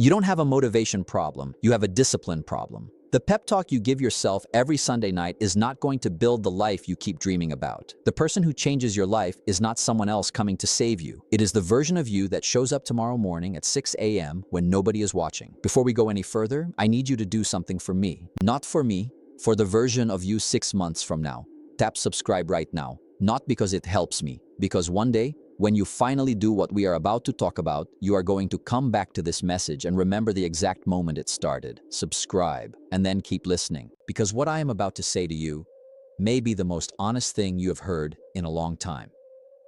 You don't have a motivation problem, you have a discipline problem. The pep talk you give yourself every Sunday night is not going to build the life you keep dreaming about. The person who changes your life is not someone else coming to save you. It is the version of you that shows up tomorrow morning at 6 a.m. when nobody is watching. Before we go any further, I need you to do something for me. Not for me, for the version of you 6 months from now. Tap subscribe right now. Not because it helps me, because one day, when you finally do what we are about to talk about, you are going to come back to this message and remember the exact moment it started. Subscribe, and then keep listening. Because what I am about to say to you may be the most honest thing you have heard in a long time.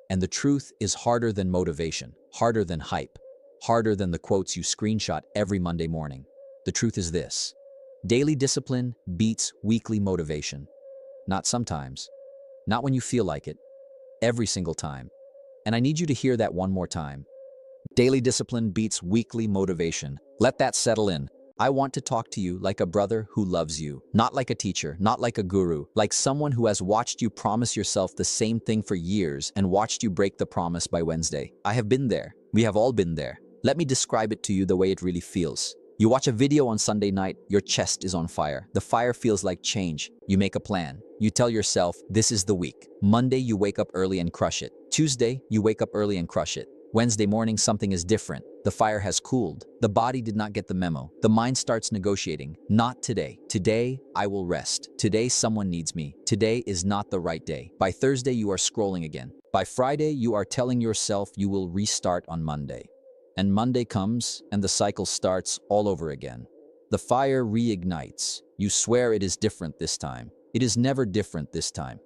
And the truth is harder than motivation, harder than hype, harder than the quotes you screenshot every Monday morning. The truth is this: daily discipline beats weekly motivation. Not sometimes, not when you feel like it, every single time. And I need you to hear that one more time. Daily discipline beats weekly motivation. Let that settle in. I want to talk to you like a brother who loves you, not like a teacher, not like a guru, like someone who has watched you promise yourself the same thing for years and watched you break the promise by Wednesday. I have been there. We have all been there. Let me describe it to you the way it really feels. You watch a video on Sunday night, your chest is on fire. The fire feels like change. You make a plan. You tell yourself, this is the week. Monday, you wake up early and crush it. Tuesday, you wake up early and crush it. Wednesday morning, something is different. The fire has cooled. The body did not get the memo. The mind starts negotiating. Not today. Today, I will rest. Today, someone needs me. Today is not the right day. By Thursday, you are scrolling again. By Friday, you are telling yourself you will restart on Monday. And Monday comes, and the cycle starts all over again. The fire reignites. You swear it is different this time. It is never different this time.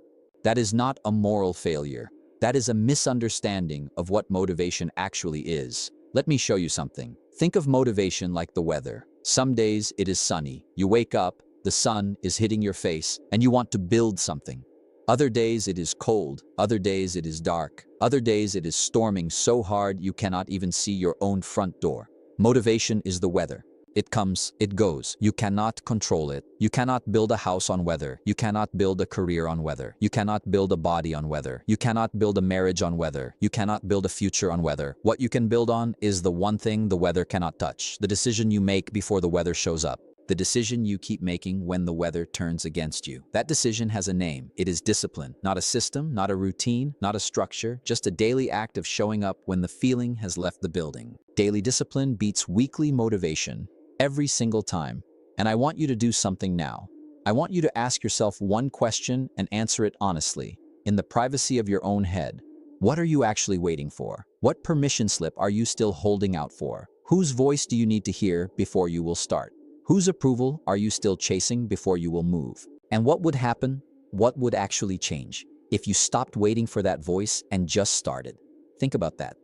That is not a moral failure. That is a misunderstanding of what motivation actually is. Let me show you something. Think of motivation like the weather. Some days it is sunny. You wake up, the sun is hitting your face, and you want to build something. Other days it is cold. Other days it is dark. Other days it is storming so hard you cannot even see your own front door. Motivation is the weather. It comes, it goes. You cannot control it. You cannot build a house on weather. You cannot build a career on weather. You cannot build a body on weather. You cannot build a marriage on weather. You cannot build a future on weather. What you can build on is the one thing the weather cannot touch. The decision you make before the weather shows up. The decision you keep making when the weather turns against you. That decision has a name. It is discipline. Not a system, not a routine, not a structure, just a daily act of showing up when the feeling has left the building. Daily discipline beats weekly motivation every single time. And I want you to do something now. I want you to ask yourself one question and answer it honestly, in the privacy of your own head. What are you actually waiting for? What permission slip are you still holding out for? Whose voice do you need to hear before you will start? Whose approval are you still chasing before you will move? And what would happen? What would actually change if you stopped waiting for that voice and just started? Think about that.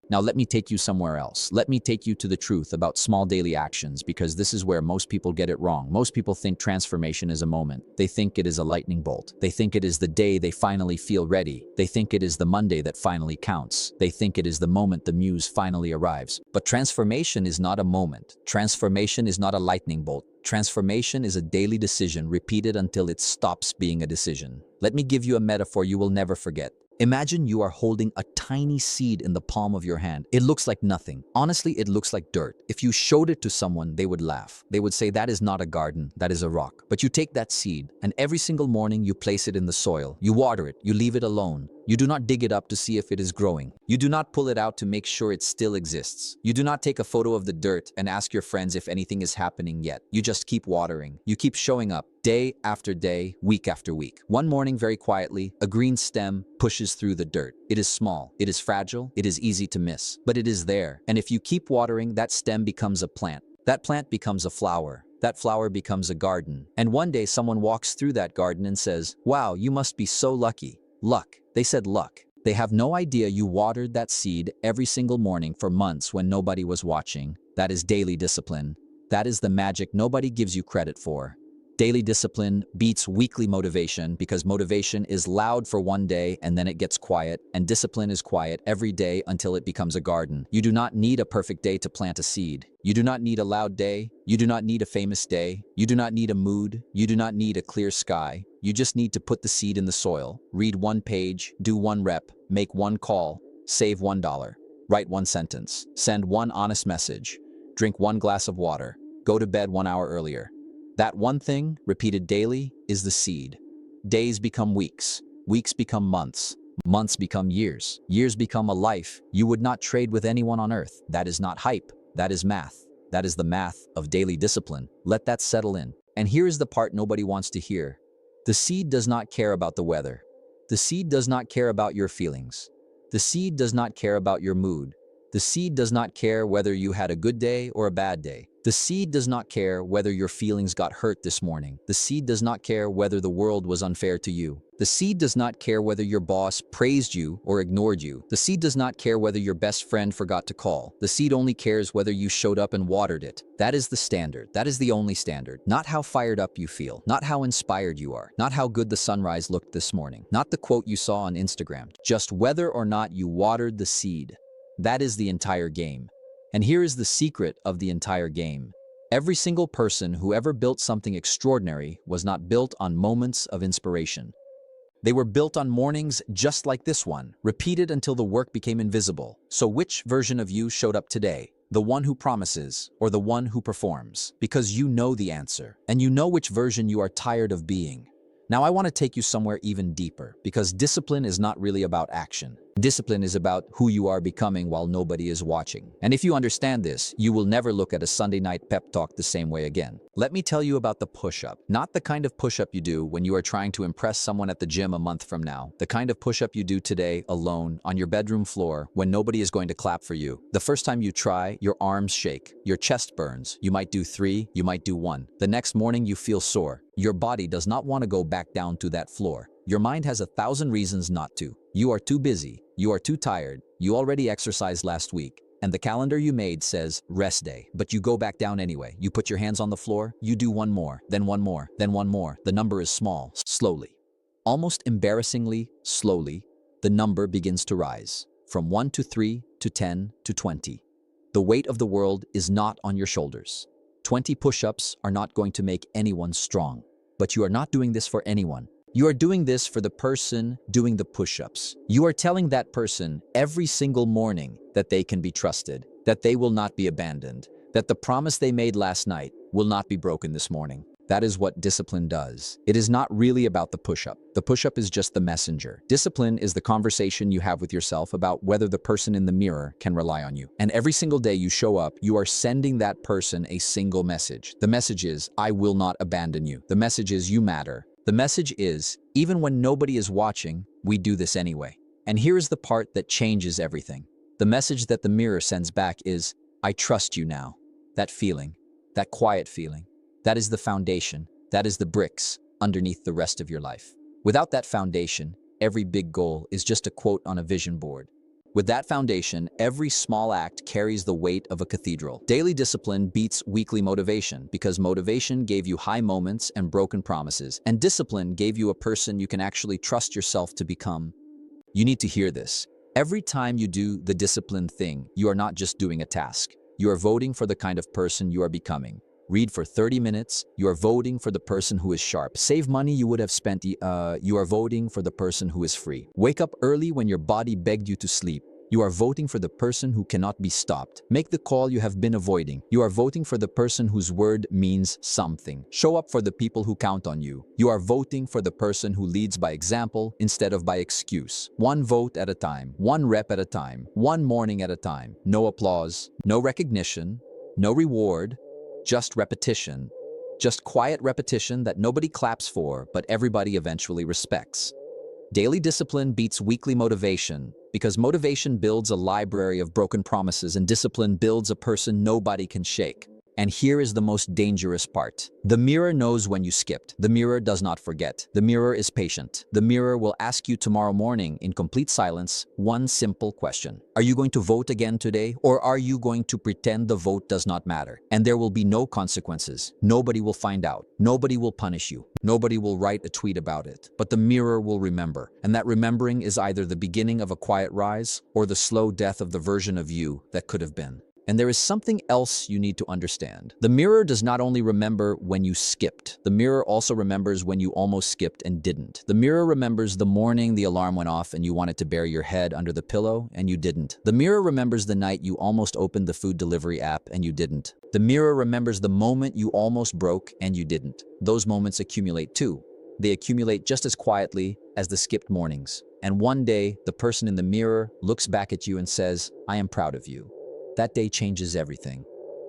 Now let me take you somewhere else. Let me take you to the truth about small daily actions, because this is where most people get it wrong. Most people think transformation is a moment. They think it is a lightning bolt. They think it is the day they finally feel ready. They think it is the Monday that finally counts. They think it is the moment the muse finally arrives. But transformation is not a moment. Transformation is not a lightning bolt. Transformation is a daily decision repeated until it stops being a decision. Let me give you a metaphor you will never forget. Imagine you are holding a tiny seed in the palm of your hand. It looks like nothing. Honestly, it looks like dirt. If you showed it to someone, they would laugh. They would say, that is not a garden, that is a rock. But you take that seed, and every single morning you place it in the soil. You water it, you leave it alone. You do not dig it up to see if it is growing. You do not pull it out to make sure it still exists. You do not take a photo of the dirt and ask your friends if anything is happening yet. You just keep watering. You keep showing up day after day, week after week. One morning, very quietly, a green stem pushes through the dirt. It is small, it is fragile, it is easy to miss, but it is there. And if you keep watering, that stem becomes a plant. That plant becomes a flower. That flower becomes a garden. And one day someone walks through that garden and says, wow, you must be so lucky. Luck. They said luck. They have no idea you watered that seed every single morning for months when nobody was watching. That is daily discipline. That is the magic nobody gives you credit for. Daily discipline beats weekly motivation, because motivation is loud for one day and then it gets quiet, and discipline is quiet every day until it becomes a garden. You do not need a perfect day to plant a seed. You do not need a loud day. You do not need a famous day. You do not need a mood. You do not need a clear sky. You just need to put the seed in the soil, read one page, do one rep, make one call, save $1, write one sentence, send one honest message. drink 1 glass of water, go to bed 1 hour earlier. That one thing, repeated daily, is the seed. Days become weeks, weeks become months, months become years, years become a life you would not trade with anyone on earth. That is not hype, that is math. That is the math of daily discipline. Let that settle in. And here is the part nobody wants to hear. The seed does not care about the weather. The seed does not care about your feelings. The seed does not care about your mood. The seed does not care whether you had a good day or a bad day. The seed does not care whether your feelings got hurt this morning. The seed does not care whether the world was unfair to you. The seed does not care whether your boss praised you or ignored you. The seed does not care whether your best friend forgot to call. The seed only cares whether you showed up and watered it. That is the standard. That is the only standard. Not how fired up you feel. Not how inspired you are. Not how good the sunrise looked this morning. Not the quote you saw on Instagram. Just whether or not you watered the seed. That is the entire game. And here is the secret of the entire game. Every single person who ever built something extraordinary was not built on moments of inspiration. They were built on mornings just like this one, repeated until the work became invisible. So which version of you showed up today? The one who promises or the one who performs? Because you know the answer, and you know which version you are tired of being. Now I want to take you somewhere even deeper, because discipline is not really about action. Discipline is about who you are becoming while nobody is watching. And if you understand this, you will never look at a Sunday night pep talk the same way again. Let me tell you about the push-up. Not the kind of push-up you do when you are trying to impress someone at the gym a month from now. The kind of push-up you do today, alone, on your bedroom floor, when nobody is going to clap for you. The first time you try, your arms shake, your chest burns. You might do 3, you might do 1. The next morning you feel sore. Your body does not want to go back down to that floor. Your mind has 1,000 reasons not to. You are too busy. You are too tired. You already exercised last week. And the calendar you made says rest day. But you go back down anyway. You put your hands on the floor. You do 1 more, then 1 more, then 1 more. The number is small, slowly. Almost embarrassingly, slowly, the number begins to rise. From 1 to 3 to 10 to 20. The weight of the world is not on your shoulders. 20 push-ups are not going to make anyone strong. But you are not doing this for anyone. You are doing this for the person doing the push-ups. You are telling that person every single morning that they can be trusted, that they will not be abandoned, that the promise they made last night will not be broken this morning. That is what discipline does. It is not really about the push-up. The push-up is just the messenger. Discipline is the conversation you have with yourself about whether the person in the mirror can rely on you. And every single day you show up, you are sending that person a single message. The message is, I will not abandon you. The message is, you matter. The message is, even when nobody is watching, we do this anyway. And here is the part that changes everything. The message that the mirror sends back is, I trust you now. That feeling, that quiet feeling, that is the foundation, that is the bricks underneath the rest of your life. Without that foundation, every big goal is just a quote on a vision board. With that foundation, every small act carries the weight of a cathedral. Daily discipline beats weekly motivation because motivation gave you high moments and broken promises, and discipline gave you a person you can actually trust yourself to become. You need to hear this. Every time you do the discipline thing, you are not just doing a task. You are voting for the kind of person you are becoming. Read for 30 minutes, you are voting for the person who is sharp. Save money you would have spent, you are voting for the person who is free. Wake up early when your body begged you to sleep. You are voting for the person who cannot be stopped. Make the call you have been avoiding. You are voting for the person whose word means something. Show up for the people who count on you. You are voting for the person who leads by example instead of by excuse. 1 vote at a time, 1 rep at a time, 1 morning at a time. No applause, no recognition, no reward. Just repetition. Just quiet repetition that nobody claps for, but everybody eventually respects. Daily discipline beats weekly motivation because motivation builds a library of broken promises and discipline builds a person nobody can shake. And here is the most dangerous part. The mirror knows when you skipped. The mirror does not forget. The mirror is patient. The mirror will ask you tomorrow morning in complete silence 1 simple question. Are you going to vote again today, or are you going to pretend the vote does not matter? And there will be no consequences. Nobody will find out. Nobody will punish you. Nobody will write a tweet about it. But the mirror will remember. And that remembering is either the beginning of a quiet rise or the slow death of the version of you that could have been. And there is something else you need to understand. The mirror does not only remember when you skipped, the mirror also remembers when you almost skipped and didn't. The mirror remembers the morning the alarm went off and you wanted to bury your head under the pillow and you didn't. The mirror remembers the night you almost opened the food delivery app and you didn't. The mirror remembers the moment you almost broke and you didn't. Those moments accumulate too. They accumulate just as quietly as the skipped mornings. And one day, the person in the mirror looks back at you and says, "I am proud of you." That day changes everything.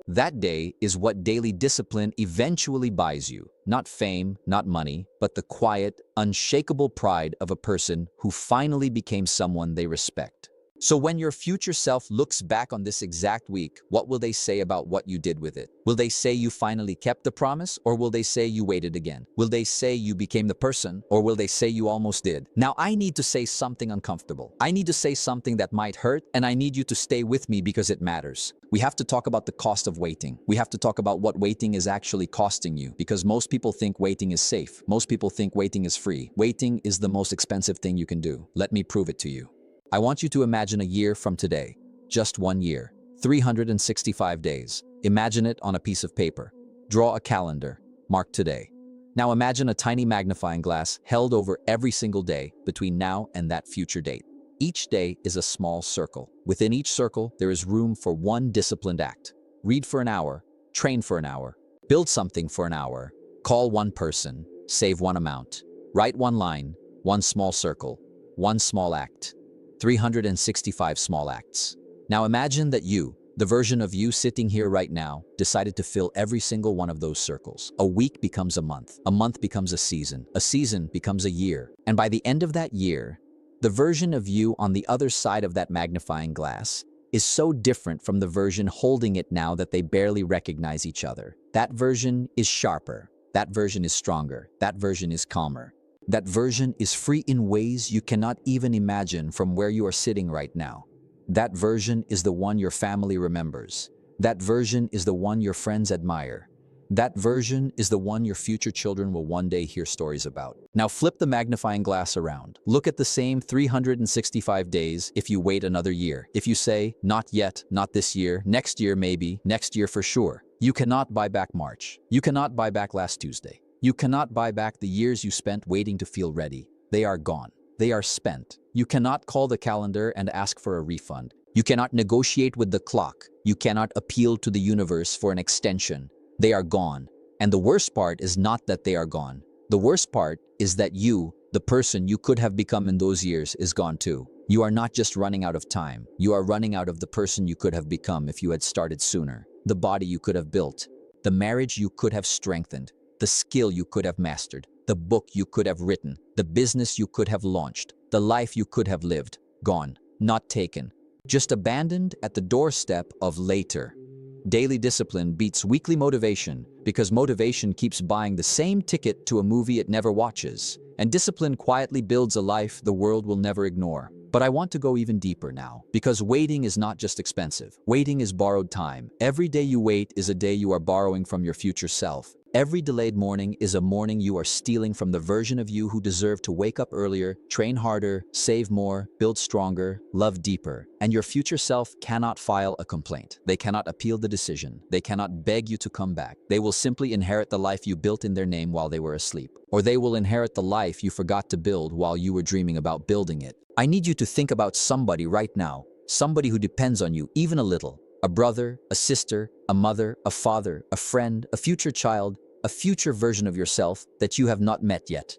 That day is what daily discipline eventually buys you. Not fame, not money, but the quiet, unshakable pride of a person who finally became someone they respect. So when your future self looks back on this exact week, what will they say about what you did with it? Will they say you finally kept the promise, or will they say you waited again? Will they say you became the person, or will they say you almost did? Now I need to say something uncomfortable. I need to say something that might hurt, and I need you to stay with me because it matters. We have to talk about the cost of waiting. We have to talk about what waiting is actually costing you, because most people think waiting is safe. Most people think waiting is free. Waiting is the most expensive thing you can do. Let me prove it to you. I want you to imagine a year from today, just 1 year, 365 days. Imagine it on a piece of paper. Draw a calendar, mark today. Now imagine a tiny magnifying glass held over every single day between now and that future date. Each day is a small circle. Within each circle, there is room for one disciplined act. Read for an hour, train for an hour, build something for an hour, call one person, save one amount, write one line, one small circle, one small act. 365 small acts. Now imagine that you, the version of you sitting here right now, decided to fill every single one of those circles. A week becomes a month becomes a season becomes a year. And by the end of that year, the version of you on the other side of that magnifying glass is so different from the version holding it now that they barely recognize each other. That version is sharper. That version is stronger. That version is calmer. That version is free in ways you cannot even imagine from where you are sitting right now. That version is the one your family remembers. That version is the one your friends admire. That version is the one your future children will one day hear stories about. Now flip the magnifying glass around. Look at the same 365 days if you wait another year. If you say, "Not yet, not this year, next year maybe, next year for sure." You cannot buy back March. You cannot buy back last Tuesday. You cannot buy back the years you spent waiting to feel ready. They are gone. They are spent. You cannot call the calendar and ask for a refund. You cannot negotiate with the clock. You cannot appeal to the universe for an extension. They are gone. And the worst part is not that they are gone. The worst part is that you, the person you could have become in those years, is gone too. You are not just running out of time. You are running out of the person you could have become if you had started sooner. The body you could have built. The marriage you could have strengthened. The skill you could have mastered, the book you could have written, the business you could have launched, the life you could have lived. Gone, not taken, just abandoned at the doorstep of later. Daily discipline beats weekly motivation because motivation keeps buying the same ticket to a movie it never watches. And discipline quietly builds a life the world will never ignore. But I want to go even deeper now, because waiting is not just expensive. Waiting is borrowed time. Every day you wait is a day you are borrowing from your future self. Every delayed morning is a morning you are stealing from the version of you who deserved to wake up earlier, train harder, save more, build stronger, love deeper. And your future self cannot file a complaint. They cannot appeal the decision. They cannot beg you to come back. They will simply inherit the life you built in their name while they were asleep. Or they will inherit the life you forgot to build while you were dreaming about building it. I need you to think about somebody right now, somebody who depends on you even a little. A brother, a sister, a mother, a father, a friend, a future child, a future version of yourself that you have not met yet.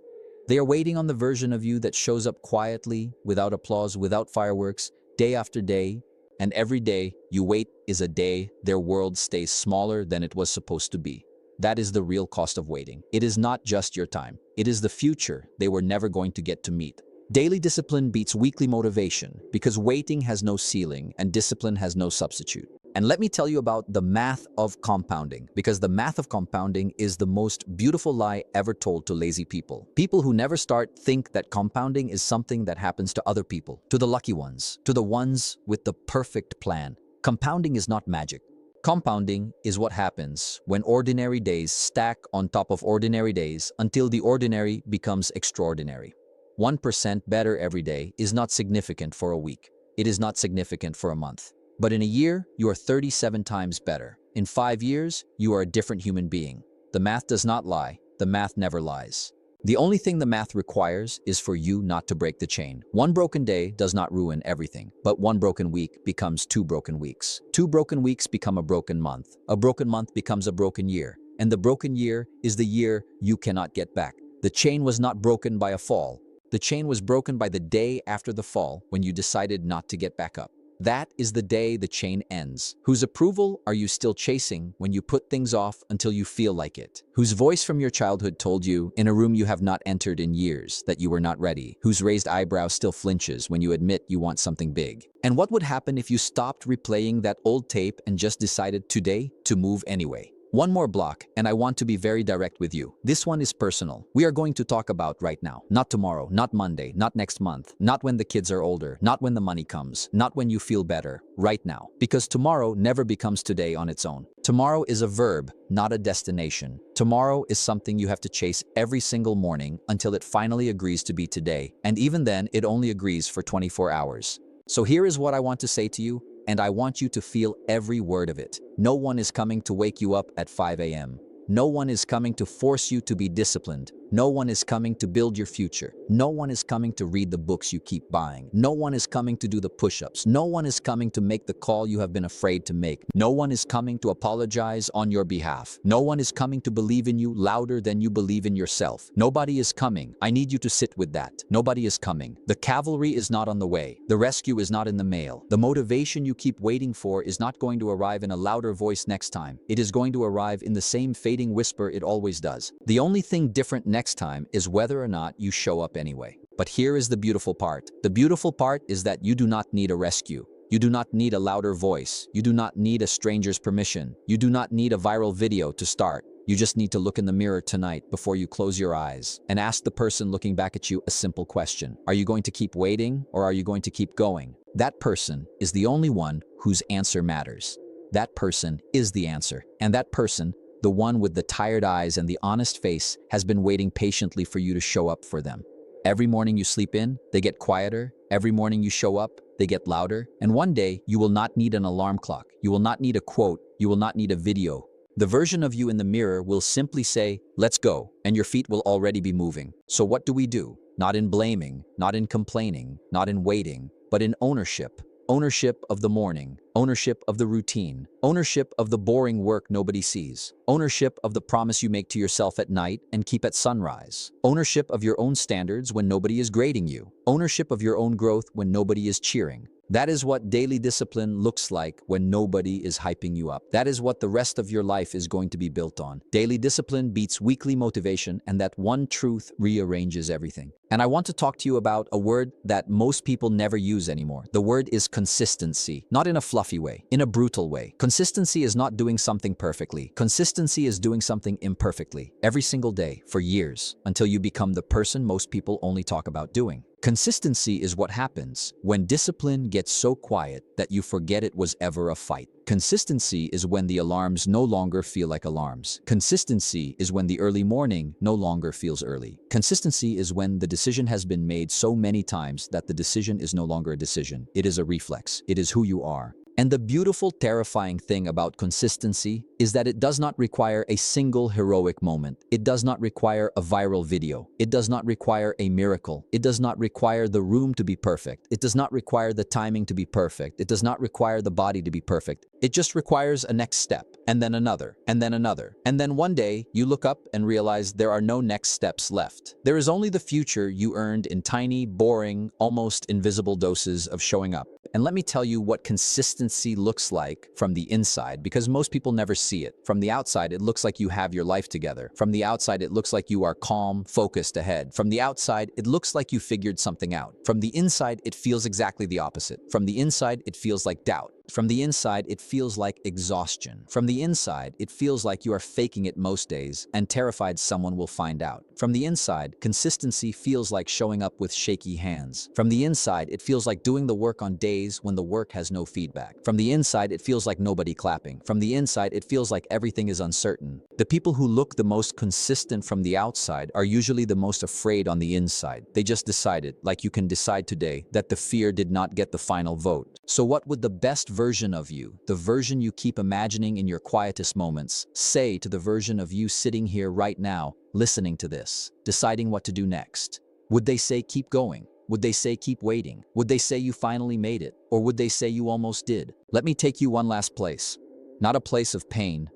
They are waiting on the version of you that shows up quietly, without applause, without fireworks, day after day. And every day you wait is a day their world stays smaller than it was supposed to be. That is the real cost of waiting. It is not just your time. It is the future they were never going to get to meet. Daily discipline beats weekly motivation because waiting has no ceiling and discipline has no substitute. And let me tell you about the math of compounding, because the math of compounding is the most beautiful lie ever told to lazy people. People who never start think that compounding is something that happens to other people, to the lucky ones, to the ones with the perfect plan. Compounding is not magic. Compounding is what happens when ordinary days stack on top of ordinary days until the ordinary becomes extraordinary. 1% better every day is not significant for a week. It is not significant for a month. But in a year, you are 37 times better. In 5 years, you are a different human being. The math does not lie. The math never lies. The only thing the math requires is for you not to break the chain. One broken day does not ruin everything, but one broken week becomes 2 broken weeks. 2 broken weeks become a broken month. A broken month becomes a broken year. And the broken year is the year you cannot get back. The chain was not broken by a fall. The chain was broken by the day after the fall when you decided not to get back up. That is the day the chain ends. Whose approval are you still chasing when you put things off until you feel like it? Whose voice from your childhood told you, in a room you have not entered in years, that you were not ready? Whose raised eyebrow still flinches when you admit you want something big? And what would happen if you stopped replaying that old tape and just decided today to move anyway? One more block, and I want to be very direct with you. This one is personal. We are going to talk about right now. Not tomorrow, not Monday, not next month, not when the kids are older, not when the money comes, not when you feel better. Right now. Because tomorrow never becomes today on its own. Tomorrow is a verb, not a destination. Tomorrow is something you have to chase every single morning until it finally agrees to be today. And even then, it only agrees for 24 hours. So here is what I want to say to you. And I want you to feel every word of it. No one is coming to wake you up at 5 a.m. No one is coming to force you to be disciplined. No one is coming to build your future. No one is coming to read the books you keep buying. No one is coming to do the push-ups. No one is coming to make the call you have been afraid to make. No one is coming to apologize on your behalf. No one is coming to believe in you louder than you believe in yourself. Nobody is coming. I need you to sit with that. Nobody is coming. The cavalry is not on the way. The rescue is not in the mail. The motivation you keep waiting for is not going to arrive in a louder voice next time. It is going to arrive in the same fading whisper it always does. The only thing different next time is whether or not you show up anyway. But here is the beautiful part. The beautiful part is that you do not need a rescue. You do not need a louder voice. You do not need a stranger's permission. You do not need a viral video to start. You just need to look in the mirror tonight before you close your eyes and ask the person looking back at you a simple question. Are you going to keep waiting or are you going to keep going? That person is the only one whose answer matters. That person is the answer. And that person, the one with the tired eyes and the honest face, has been waiting patiently for you to show up for them. Every morning you sleep in, they get quieter. Every morning you show up, they get louder. And one day, you will not need an alarm clock. You will not need a quote. You will not need a video. The version of you in the mirror will simply say, let's go, and your feet will already be moving. So what do we do? Not in blaming, not in complaining, not in waiting, but in ownership. Ownership of the morning, ownership of the routine, ownership of the boring work nobody sees, ownership of the promise you make to yourself at night and keep at sunrise, ownership of your own standards when nobody is grading you, ownership of your own growth when nobody is cheering. That is what daily discipline looks like when nobody is hyping you up. That is what the rest of your life is going to be built on. Daily discipline beats weekly motivation, and that one truth rearranges everything. And I want to talk to you about a word that most people never use anymore. The word is consistency. Not in a fluffy way, in a brutal way. Consistency is not doing something perfectly. Consistency is doing something imperfectly, every single day, for years, until you become the person most people only talk about doing. Consistency is what happens when discipline gets so quiet that you forget it was ever a fight. Consistency is when the alarms no longer feel like alarms. Consistency is when the early morning no longer feels early. Consistency is when the decision has been made so many times that the decision is no longer a decision. It is a reflex. It is who you are. And the beautiful, terrifying thing about consistency is that it does not require a single heroic moment. It does not require a viral video. It does not require a miracle. It does not require the room to be perfect. It does not require the timing to be perfect. It does not require the body to be perfect. It just requires a next step, and then another, and then another. And then one day, you look up and realize there are no next steps left. There is only the future you earned in tiny, boring, almost invisible doses of showing up. And let me tell you what consistency looks like from the inside, because most people never see it. From the outside, it looks like you have your life together. From the outside, it looks like you are calm, focused ahead. From the outside, it looks like you figured something out. From the inside, it feels exactly the opposite. From the inside, it feels like doubt. From the inside, it feels like exhaustion. From the inside, it feels like you are faking it most days and terrified someone will find out. From the inside, consistency feels like showing up with shaky hands. From the inside, it feels like doing the work on days when the work has no feedback. From the inside, it feels like nobody clapping. From the inside, it feels like everything is uncertain. The people who look the most consistent from the outside are usually the most afraid on the inside. They just decided, like you can decide today, that the fear did not get the final vote. So what would the best version of you, the version you keep imagining in your quietest moments, say to the version of you sitting here right now, listening to this, deciding what to do next. Would they say keep going? Would they say keep waiting? Would they say you finally made it? Or would they say you almost did? Let me take you one last place. Not a place of pain,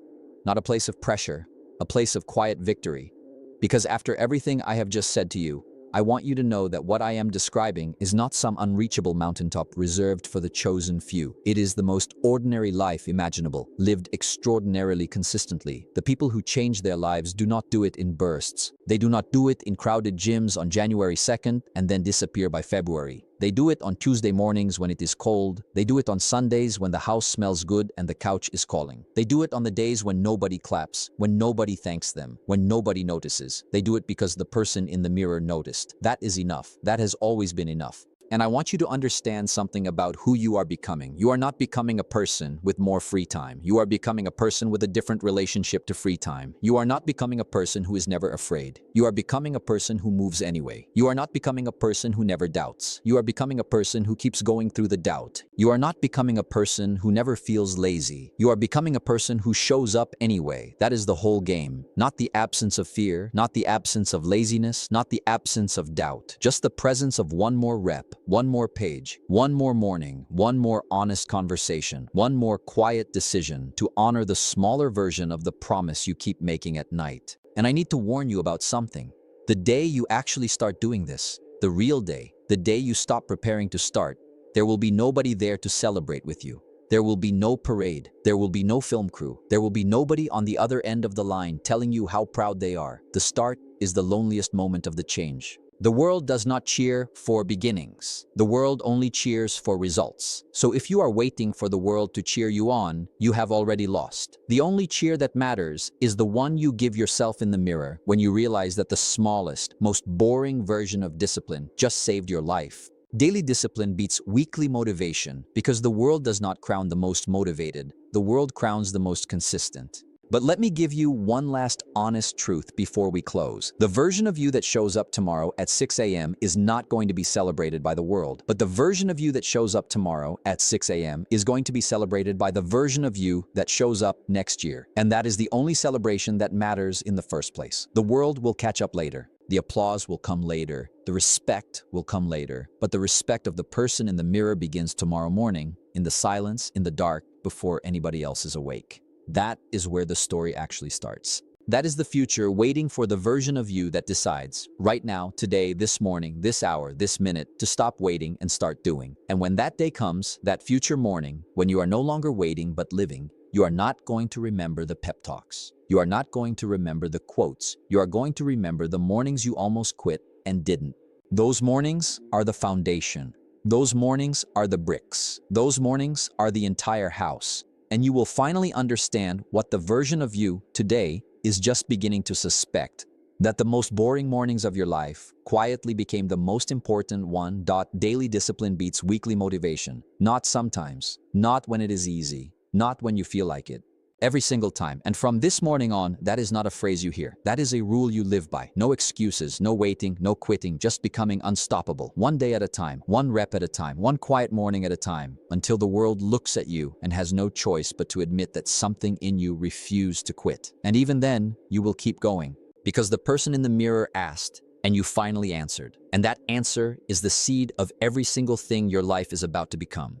not a place of pressure, a place of quiet victory. Because after everything I have just said to you, I want you to know that what I am describing is not some unreachable mountaintop reserved for the chosen few. It is the most ordinary life imaginable, lived extraordinarily consistently. The people who change their lives do not do it in bursts. They do not do it in crowded gyms on January 2nd and then disappear by February. They do it on Tuesday mornings when it is cold. They do it on Sundays when the house smells good and the couch is calling. They do it on the days when nobody claps, when nobody thanks them, when nobody notices. They do it because the person in the mirror noticed. That is enough. That has always been enough. And I want you to understand something about who you are becoming. You are not becoming a person with more free time. You are becoming a person with a different relationship to free time. You are not becoming a person who is never afraid. You are becoming a person who moves anyway. You are not becoming a person who never doubts. You are becoming a person who keeps going through the doubt. You are not becoming a person who never feels lazy. You are becoming a person who shows up anyway. That is the whole game. Not the absence of fear, not the absence of laziness, not the absence of doubt. Just the presence of one more rep, one more page, one more morning, one more honest conversation, one more quiet decision to honor the smaller version of the promise you keep making at night. And I need to warn you about something. The day you actually start doing this, the real day, the day you stop preparing to start, there will be nobody there to celebrate with you. There will be no parade. There will be no film crew. There will be nobody on the other end of the line telling you how proud they are. The start is the loneliest moment of the change. The world does not cheer for beginnings. The world only cheers for results. So if you are waiting for the world to cheer you on, you have already lost. The only cheer that matters is the one you give yourself in the mirror when you realize that the smallest, most boring version of discipline just saved your life. Daily discipline beats weekly motivation because the world does not crown the most motivated. The world crowns the most consistent. But let me give you one last honest truth before we close. The version of you that shows up tomorrow at 6 a.m. is not going to be celebrated by the world. But the version of you that shows up tomorrow at 6 a.m. is going to be celebrated by the version of you that shows up next year. And that is the only celebration that matters in the first place. The world will catch up later. The applause will come later. The respect will come later. But the respect of the person in the mirror begins tomorrow morning, in the silence, in the dark, before anybody else is awake. That is where the story actually starts. That is the future waiting for the version of you that decides, right now, today, this morning, this hour, this minute, to stop waiting and start doing. And when that day comes, that future morning, when you are no longer waiting but living, you are not going to remember the pep talks. You are not going to remember the quotes. You are going to remember the mornings you almost quit and didn't. Those mornings are the foundation. Those mornings are the bricks. Those mornings are the entire house. And you will finally understand what the version of you today is just beginning to suspect, that the most boring mornings of your life quietly became the most important one. Daily discipline beats weekly motivation. Not sometimes, not when it is easy, not when you feel like it. Every single time. And from this morning on, that is not a phrase you hear. That is a rule you live by. No excuses, no waiting, no quitting, just becoming unstoppable. One day at a time, one rep at a time, one quiet morning at a time, until the world looks at you and has no choice but to admit that something in you refused to quit. And even then, you will keep going. Because the person in the mirror asked, and you finally answered. And that answer is the seed of every single thing your life is about to become.